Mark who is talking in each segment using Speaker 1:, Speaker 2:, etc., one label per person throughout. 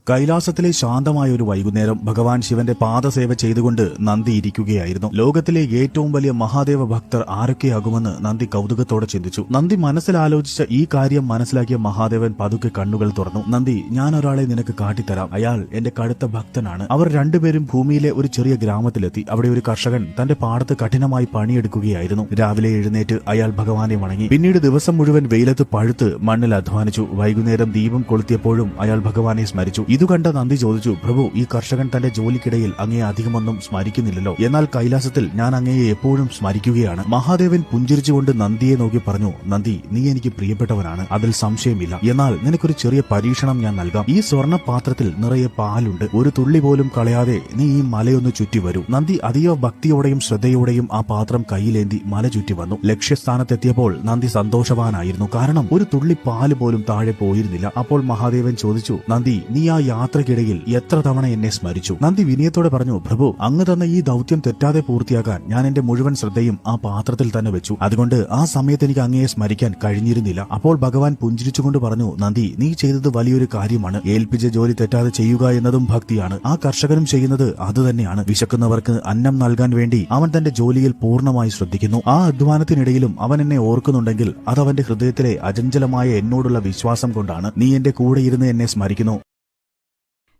Speaker 1: കൈലാസത്തിലെ ശാന്തമായ ഒരു വൈകുന്നേരം ഭഗവാൻ ശിവന്റെ പാദസേവ ചെയ്തുകൊണ്ട് നന്ദി ഇരിക്കുകയായിരുന്നു. ലോകത്തിലെ ഏറ്റവും വലിയ മഹാദേവ ഭക്തർ ആരൊക്കെയാകുമെന്ന് നന്ദി കൗതുകത്തോടെ ചിന്തിച്ചു. നന്ദി മനസ്സിലാലോചിച്ച ഈ കാര്യം മനസ്സിലാക്കിയ മഹാദേവൻ പതുക്കെ കണ്ണുകൾ തുറന്നു. നന്ദി, ഞാൻ ഒരാളെ നിനക്ക് കാട്ടിത്തരാം. അയാൾ എന്റെ കടുത്ത ഭക്തനാണ്. അവർ രണ്ടുപേരും ഭൂമിയിലെ ഒരു ചെറിയ ഗ്രാമത്തിലെത്തി. അവിടെ ഒരു കർഷകൻ തന്റെ പാടത്ത് കഠിനമായി പണിയെടുക്കുകയായിരുന്നു. രാവിലെ എഴുന്നേറ്റ് അയാൾ ഭഗവാനെ വണങ്ങി. പിന്നീട് ദിവസം മുഴുവൻ വെയിലത്ത് പഴുത്ത് മണ്ണിൽ അധ്വാനിച്ചു. വൈകുന്നേരം ദീപം കൊളുത്തിയപ്പോഴും അയാൾ ഭഗവാനെ സ്മരിച്ചു. ഇതു കണ്ട നന്ദി ചോദിച്ചു, പ്രഭു, ഈ കർഷകൻ തന്റെ ജോലിക്കിടയിൽ അങ്ങയെ അധികമൊന്നും സ്മരിക്കുന്നില്ലല്ലോ. എന്നാൽ കൈലാസത്തിൽ ഞാൻ അങ്ങയെ എപ്പോഴും സ്മരിക്കുകയാണ്. മഹാദേവൻ പുഞ്ചിരിച്ചുകൊണ്ട് നന്ദിയെ നോക്കി പറഞ്ഞു, നന്ദി, നീ എനിക്ക് പ്രിയപ്പെട്ടവനാണ്, അതിൽ സംശയമില്ല. എന്നാൽ നിനക്കൊരു ചെറിയ പരീക്ഷണം ഞാൻ നൽകാം. ഈ സ്വർണ്ണ പാത്രത്തിൽ നിറയെ പാലുണ്ട്. ഒരു തുള്ളി പോലും കളയാതെ നീ ഈ മലയൊന്ന് ചുറ്റി വരൂ. നന്ദി അതീവ ഭക്തിയോടെയും ശ്രദ്ധയോടെയും ആ പാത്രം കയ്യിലേന്തി മല ചുറ്റി വന്നു. ലക്ഷ്യസ്ഥാനത്തെത്തിയപ്പോൾ നന്ദി സന്തോഷവാനായിരുന്നു. കാരണം ഒരു തുള്ളി പാല് പോലും താഴെ പോയിരുന്നില്ല. അപ്പോൾ മഹാദേവൻ ചോദിച്ചു, നന്ദി, നീ ആ യാത്രക്കിടയിൽ എത്ര തവണ എന്നെ സ്മരിച്ചു? നന്ദി വിനയത്തോടെ പറഞ്ഞു, പ്രഭു, അങ്ങ് തന്ന ഈ ദൗത്യം തെറ്റാതെ പൂർത്തിയാക്കാൻ ഞാൻ എന്റെ മുഴുവൻ ശ്രദ്ധയും ആ പാത്രത്തിൽ തന്നെ വെച്ചു. അതുകൊണ്ട് ആ സമയത്ത് എനിക്ക് അങ്ങയെ സ്മരിക്കാൻ കഴിഞ്ഞിരുന്നില്ല. അപ്പോൾ ഭഗവാൻ പുഞ്ചിരിച്ചുകൊണ്ട് പറഞ്ഞു, നന്ദി, നീ ചെയ്തത് വലിയൊരു കാര്യമാണ്. ഏൽപ്പിച്ച ജോലി തെറ്റാതെ ചെയ്യുക എന്നതും ഭക്തിയാണ്. ആ കർഷകനും ചെയ്യുന്നത് അതുതന്നെയാണ്. വിശക്കുന്നവർക്ക് അന്നം നൽകാൻ വേണ്ടി അവൻ തന്റെ ജോലിയിൽ പൂർണ്ണമായി ശ്രദ്ധിക്കുന്നു. ആ അധ്വാനത്തിനിടയിലും അവൻ എന്നെ ഓർക്കുന്നുണ്ടെങ്കിൽ അത് അവന്റെ ഹൃദയത്തിലെ അചഞ്ചലമായ എന്നോടുള്ള വിശ്വാസം കൊണ്ടാണ്. നീ എന്റെ കൂടെ ഇരുന്ന് എന്നെ സ്മരിക്കുന്നു.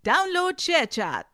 Speaker 2: Download ShareChat.